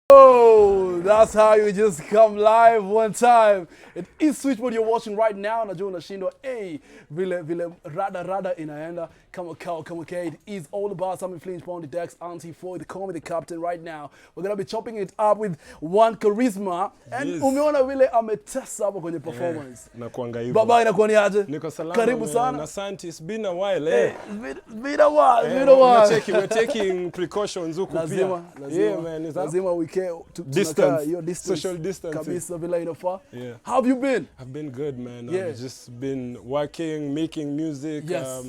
Oh, that's how you just come live one time. It is Switchboard you're watching right now. Najua unashindwa, hey, vile rada inaenda. Kama it is all about something Flinch Pound, the Dex, Auntie Foy, the call me the captain right now. We're gonna be chopping it up with one charisma. And Yes. umeona vile ametesa hapo kwenye performance. Na kuanga hivyo. Baba inakuwa ni aje? Niko salama. Karibu man. sana. Asante, it's been a while. Hey, Eh. it's been a while. We're taking precautions huku Lazima, pia. Yeah, man, is that lazima we care to distance, your distance, social distancing. kabisa vile inafaa. Yeah. How have you been? I've been good, man. Yeah. I've just been working, making music, Yes.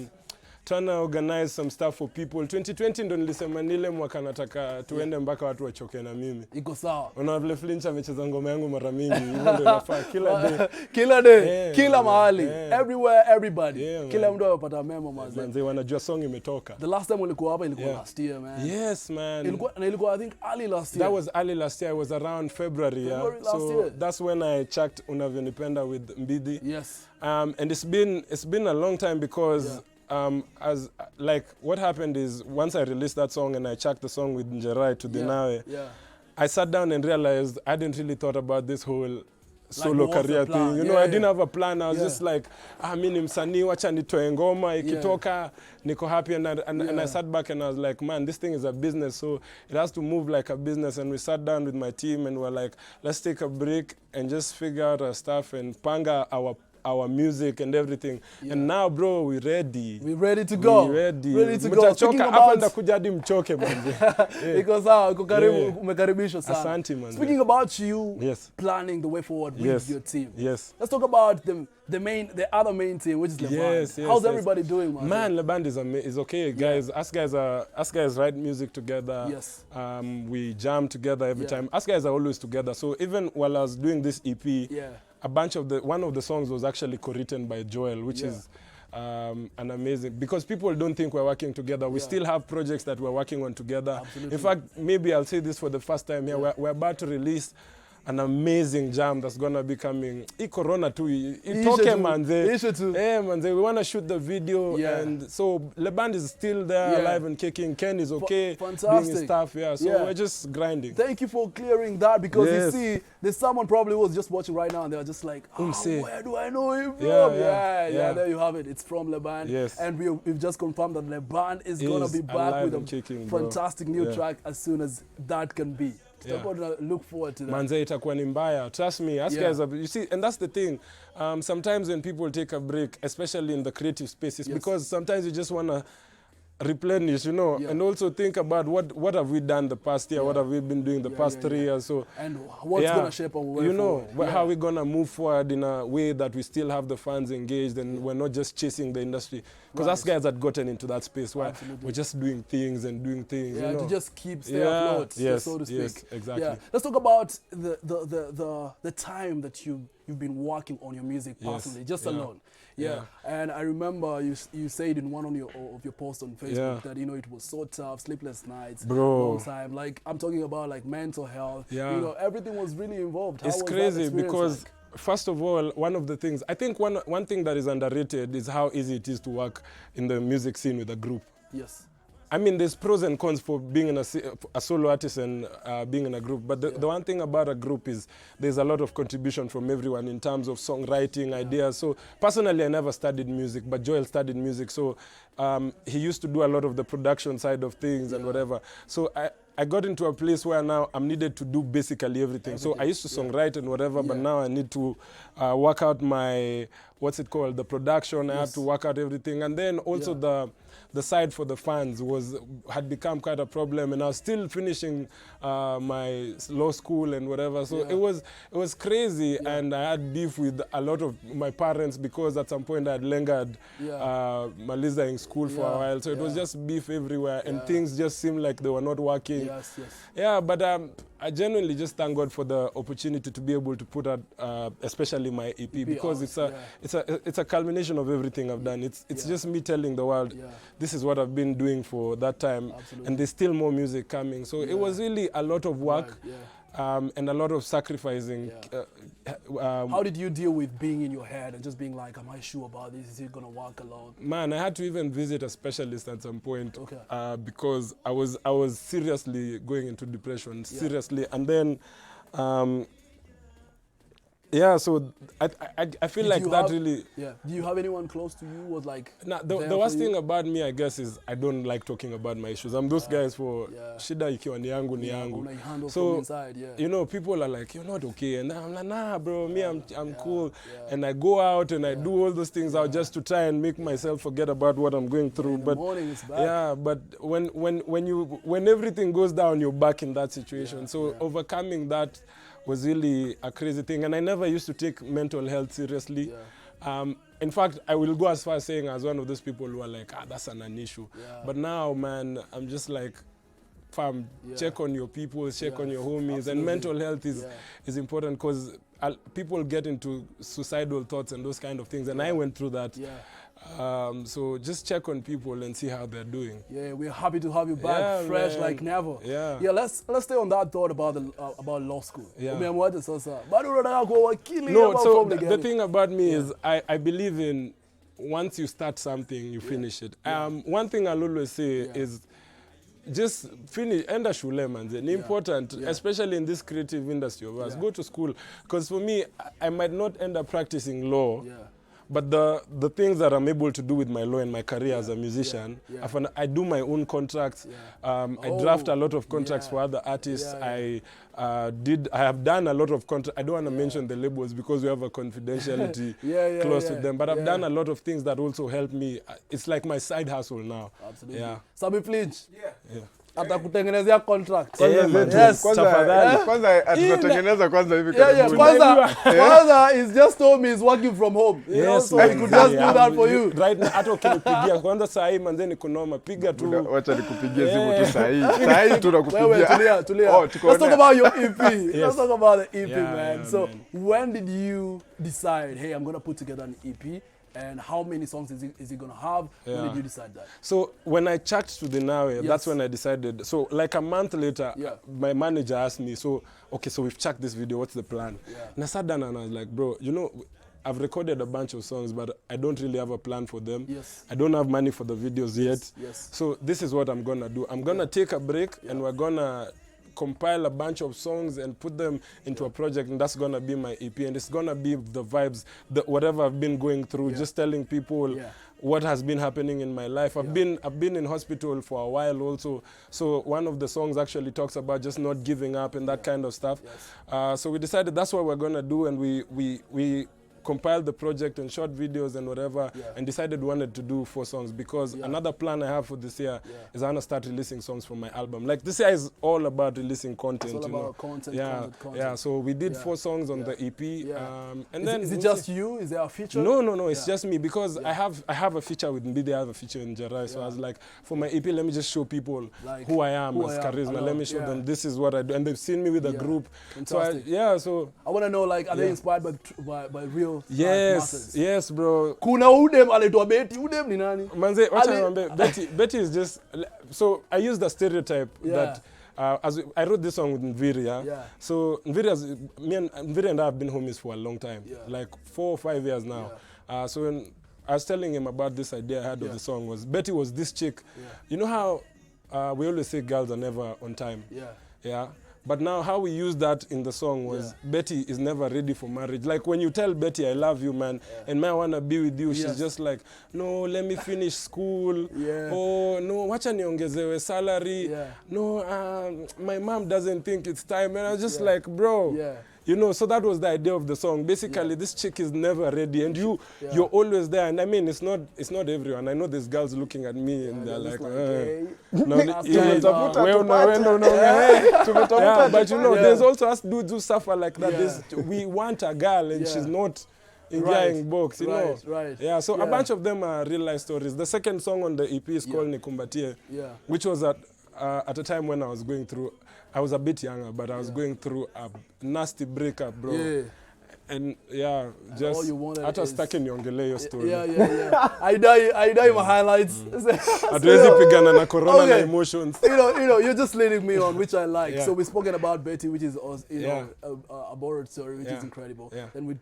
trying to organize some stuff for people. 2020 ndo nilisema nile mwaka nataka tuende mpaka watu wachoke na mimi. Iko sawa. Unaona vile Flinch amecheza ngoma yangu mara mingi, hivyo ndo nafaa kila day. Kila day, Yeah, kila man. mahali, Yeah. everywhere, everybody. Yeah, Kila man. mtu anapata memo mazee. Manze wanajua song imetoka. The last time ulikuwa hapa ilikuwa Yeah. last year, man. Yes, man. Ilikuwa I think early last year. That was early last year. It was around February. February Yeah. last So year. that's when I checked Unavyonipenda with Mbidi. Yes. And it's been a long time because as like what happened is once I released that song and I checked the song with Njerai to Dinawe, Yeah. I sat down and realized I hadn't really thought about this whole solo what's the career plan? thing. You know, Yeah, I didn't have a plan. I was Yeah. just like, mi ni msanii, wacha nitoe ngoma, ikitoka, niko happy. And I sat back and I was like, man, this thing is a business, so it has to move like a business. And we sat down with my team and we're like, let's take a break and just figure out our stuff and panga our music and everything. Yeah. And now, bro, we ready. We ready to go. We ready. Ready to go. Mtachoka, Speaking hapa about ndakuja hadi mchoke, manze. Yeah. iko sawa, iko karibu, Yeah. umekaribishwa sana. Asante, man. Speaking about you Yes. planning the way forward with Yes. your team. Yes. Let's talk about the other main team, which is Leband. Yes, yes, How's yes. everybody doing, man? Man, Leband is okay, guys. Us guys write music together. Yes. We jam together every Yeah. time. Us guys are always together. So even while I was doing this EP, Yeah. one of the songs was actually co-written by Joel, which Yeah. is an amazing, because people don't think we're working together. We Yeah. still have projects that we're working on together. Absolutely. In fact, maybe I'll say this for the first time here. Yeah. We're about to release an amazing jam that's gonna be coming. Corona too. It's okay, tu. manze. Ishe tu. Yeah, manze. We wanna shoot the video, Yeah. and so Leband is still there, Yeah. alive and kicking. Ken is okay, doing fantastic. his stuff. Yeah, so Yeah. we're just grinding. Thank you for clearing that, because Yes. you see, there's someone probably was just watching right now and they are just like, Say. where do I know him from? Yeah. There you have it. It's from Leband. Yes. And we've just confirmed that Leband is going to Is be back alive with and a kicking, bro. fantastic new Yeah. track as soon as that can be. Yeah. So look forward to that. Manze itakuwa ni mbaya. Trust me, us Yeah. guys are, you see, and that's the thing. Sometimes when people take a break, especially in the creative spaces, Yes. because sometimes you just want to replenish, you know, Yeah. and also think about what have we done the past year, what Yeah. have we been doing the Yeah, past yeah, 3 yeah. years. So And what's going to shape our way you know, forward. how are we going to move forward in a way that we still have the fans engaged and we're not just chasing the industry. Because us Right. guys had gotten into that space where Absolutely. we're just doing things and doing things. Yeah, you know? to just stay Yeah, afloat, yes, so to speak. yes, exactly. Yeah. Let's talk about the time that you've been working on your music Yes, personally, just yeah, alone. Yeah. And I remember you said in one of your posts on Facebook Yeah. that it was so tough, sleepless nights, Bro. long time. Like I'm talking about like mental health. Yeah. Everything was really involved. How It's was that crazy experience because, like? first of all, one of the things, I think one thing that is underrated is how easy it is to work in the music scene with a group. Yes. I mean, there's pros and cons for being in a solo artist and being in a group. But the one thing about a group is there's a lot of contribution from everyone in terms of songwriting, ideas. So personally, I never studied music, but Joel studied music. So he used to do a lot of the production side of things and whatever. So I got into a place where now I'm needed to do basically everything. So I used to songwrite and whatever, but now I need to work out my, what's it called, the production. I have to work out everything. And then also the side for the fans had become quite a problem, and I was still finishing my law school and whatever. So it was crazy, and I had beef with a lot of my parents because at some point I had lingered Maliza in school for a while. So it was just beef everywhere, and things just seemed like they were not working. Yes. Yeah, but I genuinely just thank God for the opportunity to be able to put out, especially my EP, because it's a culmination of everything I've done. It's just me telling the world, this is what I've been doing for that time, and there's still more music coming. So it was really a lot of work. Right, and a lot of sacrificing. How did you deal with being in your head and just being like, am I sure about this? Is it gonna work alone? Man, I had to even visit a specialist at some point because I was seriously going into depression, seriously, and then. Yeah, so I feel like that really... Yeah. Do you have anyone close to you who was like... Nah, the worst thing about me, I guess, is I don't like talking about my issues. I'm those guys for shida ikiwa ni yangu ni yangu. So, inside, you know, people are like, you're not okay. And I'm like, nah, bro, me, I'm cool. And I go out and I do all those things out just to try and make myself forget about what I'm going through. In the morning, it's bad. Yeah, but when everything goes down, you're back in that situation. So overcoming that was really a crazy thing, and I never used to take mental health seriously. In fact, I will go as far as saying I was one of those people who are like, that's an issue. But now, man, I'm just like, fam, check on your people, check on your homies, absolutely. And mental health is important because people get into suicidal thoughts and those kind of things, and I went through that. So just check on people and see how they're doing. Yeah, we're happy to have you back, fresh man. Like never. Yeah. Let's stay on that thought about law school. Yeah. No, so the thing about me is I believe in once you start something, you finish it. One thing I'll always say is just finish, enda shule manze. It's important, especially in this creative industry of us. Go to school, because for me, I might not end up practicing law. But the things that I'm able to do with my law and my career as a musician, I do my own contracts. I draft a lot of contracts for other artists. I have done a lot of contracts. I don't want to mention the labels because we have a confidentiality clause with them. But I've done a lot of things that also help me. It's like my side hustle now. Absolutely. Yeah. Sami Flinch. Yeah. Atakutengenezea contract. Kwanza atatengeneza kwanza hivi karibuni. Kwanza is just told me he's working from home. Yes, so he could just do that for you. Right now, hata ukinipigia kwanza saa hii manze ni kunoma, piga tu. Wacha nikupigie simu tu saa hii. Saa hii tunakupigia. Wewe tulia. Let's talk about your EP. Let's talk about the EP, man. So, when did you decide, hey, I'm going to put together an EP? And how many songs is it going to have? When did you decide that? So when I checked to the Nawe, that's when I decided. So like a month later, my manager asked me, so we've checked this video, what's the plan? And I sat down and I was like, bro, you know, I've recorded a bunch of songs, but I don't really have a plan for them. I don't have money for the videos yet. So this is what I'm going to do. I'm going to take a break and we're going to compile a bunch of songs and put them into a project, and that's gonna be my EP, and it's gonna be the vibes, whatever I've been going through, just telling people what has been happening in my life. I've been in hospital for a while also, so one of the songs actually talks about just not giving up and that kind of stuff. So we decided that's what we're gonna do, and we compiled the project and short videos and whatever, and decided we wanted to do 4 songs because another plan I have for this year is I want to start releasing songs from my album. Like this year is all about releasing content. It's all about content. Yeah. So we did 4 songs on the EP. And then is it just you? Is there a feature? No. It's just me because I have a feature with Mbide. I have a feature in Jarai. So I was like, for my EP, let me just show people like who I am as Charisma. Let me show them this is what I do, and they've seen me with a group. Fantastic. So I want to know, like, are they inspired by real? Yes, bro. Kuna udem anaitwa Betty. Udem ni nani? Manze, Betty is just, so I use the stereotype that I wrote this song with Nviri, So Nviri and I have been homies for a long time, like 4 or 5 years now. So when I was telling him about this idea I had of the song, Betty was this chick. You know how we always say girls are never on time? But now how we use that in the song was Betty is never ready for marriage. Like when you tell Betty, I love you, man, and man, I want to be with you, she's just like, no, let me finish school. Oh, no, wacha niongezewe salary. No, my mom doesn't think it's time. And I was just like, bro. You know, so that was the idea of the song. Basically, this chick is never ready, and you're always there. And I mean, it's not everyone. I know there's girls looking at me, and they're like, but you know, there's also us dudes who suffer like that. We want a girl, and she's not enjoying books, you know. Yeah, so a bunch of them are real life stories. The second song on the EP is called Nikumbatie, which was at a time when I was going through. I was a bit younger, but I was going through a nasty breakup, bro. And yeah, all just you wanted hata is- sitaki niongelee hiyo story. Yeah. I die my highlights. Hatuwezi pigana na corona Okay. na emotions. You're just leading me on, which I like. Yeah. So we've spoken about Betty, which is Yeah. a borrowed story, which Yeah. is incredible. Yeah. Then we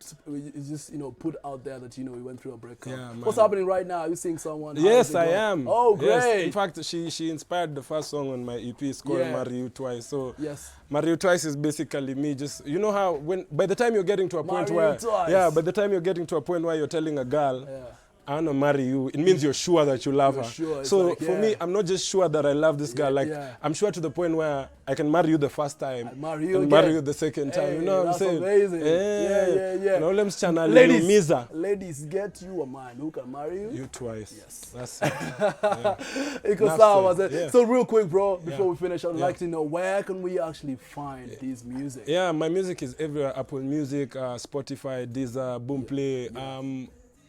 just put out there that we went through a breakup. Yeah, man. What's happening right now? Are you seeing someone? How Yes, is it I going? am. Oh, Yes. great. In fact, she inspired the first song on my EP. It's called Yeah. Marry You Twice. So Yes. Marry You Twice is basically me just, you know how by the time you're getting to a point Marry You where Twice. by the time you're getting to a point where you're telling a girl, Yeah. I want to marry you, it means you're sure that you love You're her. sure, it's So like, for yeah. me, I'm not just sure that I love this girl. Like yeah. I'm sure to the point where I can marry you the first time And marry you and again. marry you the second time. Hey, you know what I'm that's saying? amazing. Yeah. Na ule msichana Ladies, aliniumiza. ladies, get you a man who can marry you. You twice. Yes. That's it. Iko Enough sawa, said, man. yeah. So real quick, bro, before Yeah. we finish, I'd Yeah. like to know where can we actually find these music? Yeah, my music is everywhere. Apple Music, Spotify, Deezer, Boomplay,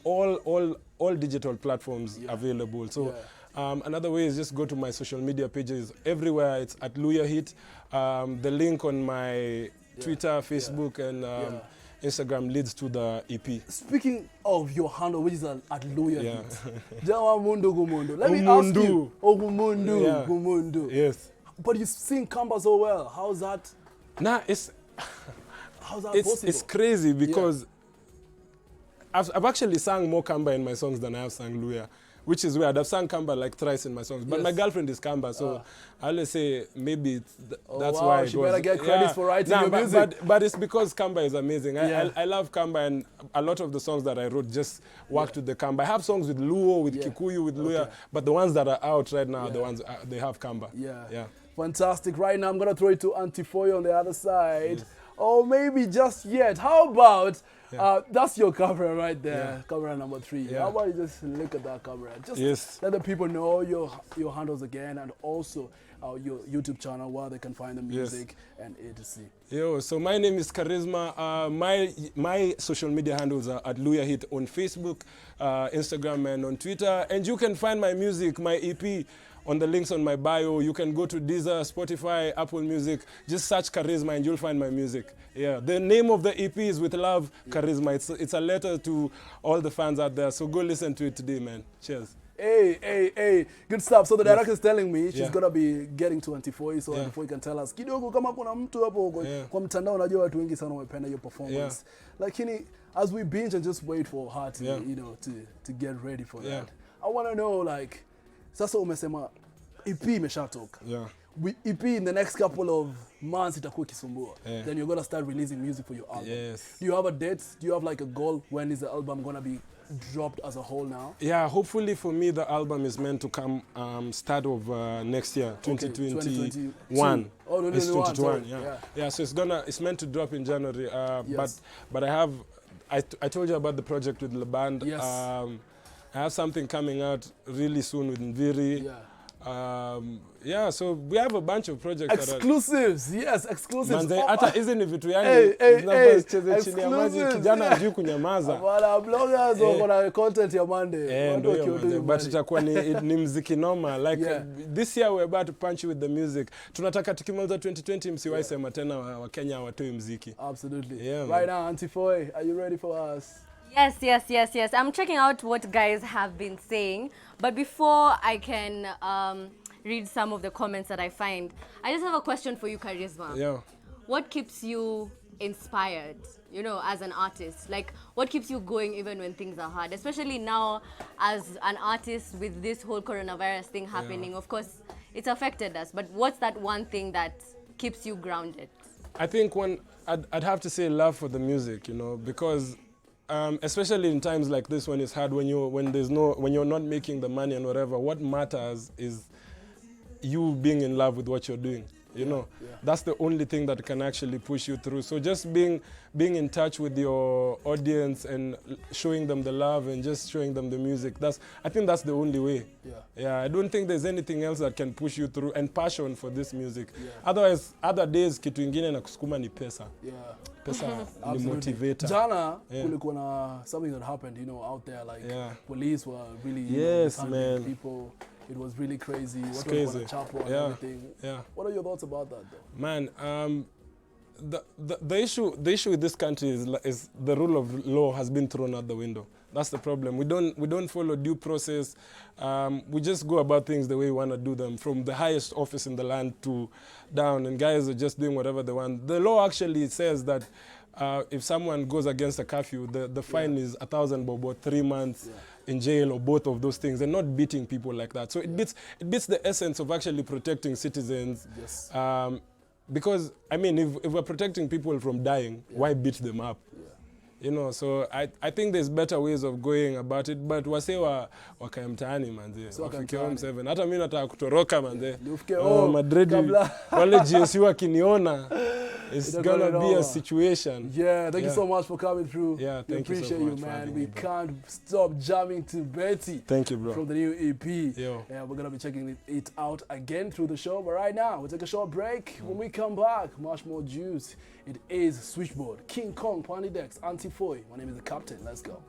all digital platforms available. So another way is just go to my social media pages. Everywhere it's at Luya Hit. The link on my Twitter, Facebook, and Instagram leads to the EP. Speaking of your handle, which is at Luya Yeah. Hit. Jawa Mundu Gumundu. Let me ask you. Gumundu. Yeah. Gumundu. Yes. But you sing Kamba so well. How's that It's possible? it's crazy because I've actually sung more Kamba in my songs than I have sung Luya, which is weird. I've sung Kamba like thrice in my songs, but Yes. my girlfriend is Kamba, so I always say maybe that's wow, why it she goes. better get credits for writing your but, music. But it's because Kamba is amazing. Yeah. I love Kamba, and a lot of the songs that I wrote just worked with the Kamba. I have songs with Luo, with Kikuyu, with Luya, but the ones that are out right now, the ones they have Kamba. Yeah. Fantastic. Right now, I'm going to throw it to Auntie Foyo on the other side. Or maybe just yet. How about, that's your camera right there, camera number 3. Yeah. How about you just look at that camera? Just Yes. let the people know your handles again, and also your YouTube channel where they can find the music and etc. Yo, so my name is Charisma. My social media handles are at Luya Hit on Facebook, Instagram, and on Twitter. And you can find my music, my EP, on the links on my bio. You can go to Deezer, Spotify, Apple Music. Just search Charisma and you'll find my music. Yeah, the name of the EP is With Love, Charisma. It's a letter to all the fans out there. So go listen to it today, man. Cheers. Hey, good stuff. So the director is telling me she's gonna be getting to Antifoi, so Antifoi can tell us kidogo kama kuna mtu hapo kwa mtandao, unajua watu wengi sana wamependa hiyo performance. Lakini as we binge and just wait for her to to get ready for that. I want to know, like, sasa umesema EP imeshatoka. Yeah. EP in the next couple of months itakuwa kisumbua. Then you're gonna start releasing music for your album. Yes. Do you have a date? Do you have like a goal? When is the album gonna be dropped as a whole now? Yeah, hopefully for me the album is meant to come start of next year, 2021. Oh, no, It's 2021, sorry. yeah. So it's meant to drop in January. Yes. But I told you about the project with Leband. Yes. I have something coming out really soon with Nviri. So we have a bunch of projects. Exclusives, yes, exclusives. Manze, hata hizi ni vitu yani Hey, zinafaa zicheze chini ya maji, exclusives. kijana hajui kunyamaza. Wala bloggers wako na content ya Monday. Watu Ndio wakiwa manze, doing but money. itakuwa ni mziki noma like this year we're about to punch you with the music. Tunataka tukimaliza 2020 msiwahi sema tena wa Kenya hawatoi mziki. Absolutely. Yeah, right man. now, Auntie Foy, are you ready for us? Yes. I'm checking out what guys have been saying. But before I can read some of the comments that I find, I just have a question for you, Charisma. Yeah. What keeps you inspired, as an artist? Like, what keeps you going even when things are hard? Especially now as an artist with this whole coronavirus thing happening. Of course, it's affected us. But what's that one thing that keeps you grounded? I think I'd have to say love for the music, because especially in times like this when it's hard, when you're not making the money and whatever, what matters is you being in love with what you're doing. That's the only thing that can actually push you through. So just being in touch with your audience and showing them the love and just showing them the music, I think that's the only way. I don't think there's anything else that can push you through, and passion for this music. Otherwise, other days kitu ingine na kusukuma ni pesa. Pesa ni motivator. Jana kulikuwa na something that happened, out there, like police were really man. people. It was really crazy. It's what crazy. Chapo and everything. What are your thoughts about that, though? Man, the issue with this country is the rule of law has been thrown out the window. That's the problem. We don't follow due process. We just go about things the way we want to do them, from the highest office in the land to down, and guys are just doing whatever they want. The law actually says that if someone goes against a curfew, the fine is 1,000 bob or 3 months in jail, or both of those things, and not beating people like that. So it beats the essence of actually protecting citizens. Yes. Because I mean, if we're protecting people from dying, why beat them up? You know, so I think there's better ways of going about it, but wase wakae mtaani manze, wafike home 7. Hata mimi nataka kutoroka manze. Ufike home, Madrid, kabla. wale GSU wakiniona, it's gonna be over. a situation. Yeah, thank you so much for coming through. Yeah, we thank you so appreciate much you, for man. having We me, bro. can't stop jamming to Betty. Thank you, bro. From the new EP. Yo. Yeah, we're gonna be checking it out again through the show. But right now, we'll take a short break. When we come back, much more juice. It is Switchboard, King Kong, Pony Dex, Antifoy. My name is the Captain. Let's go.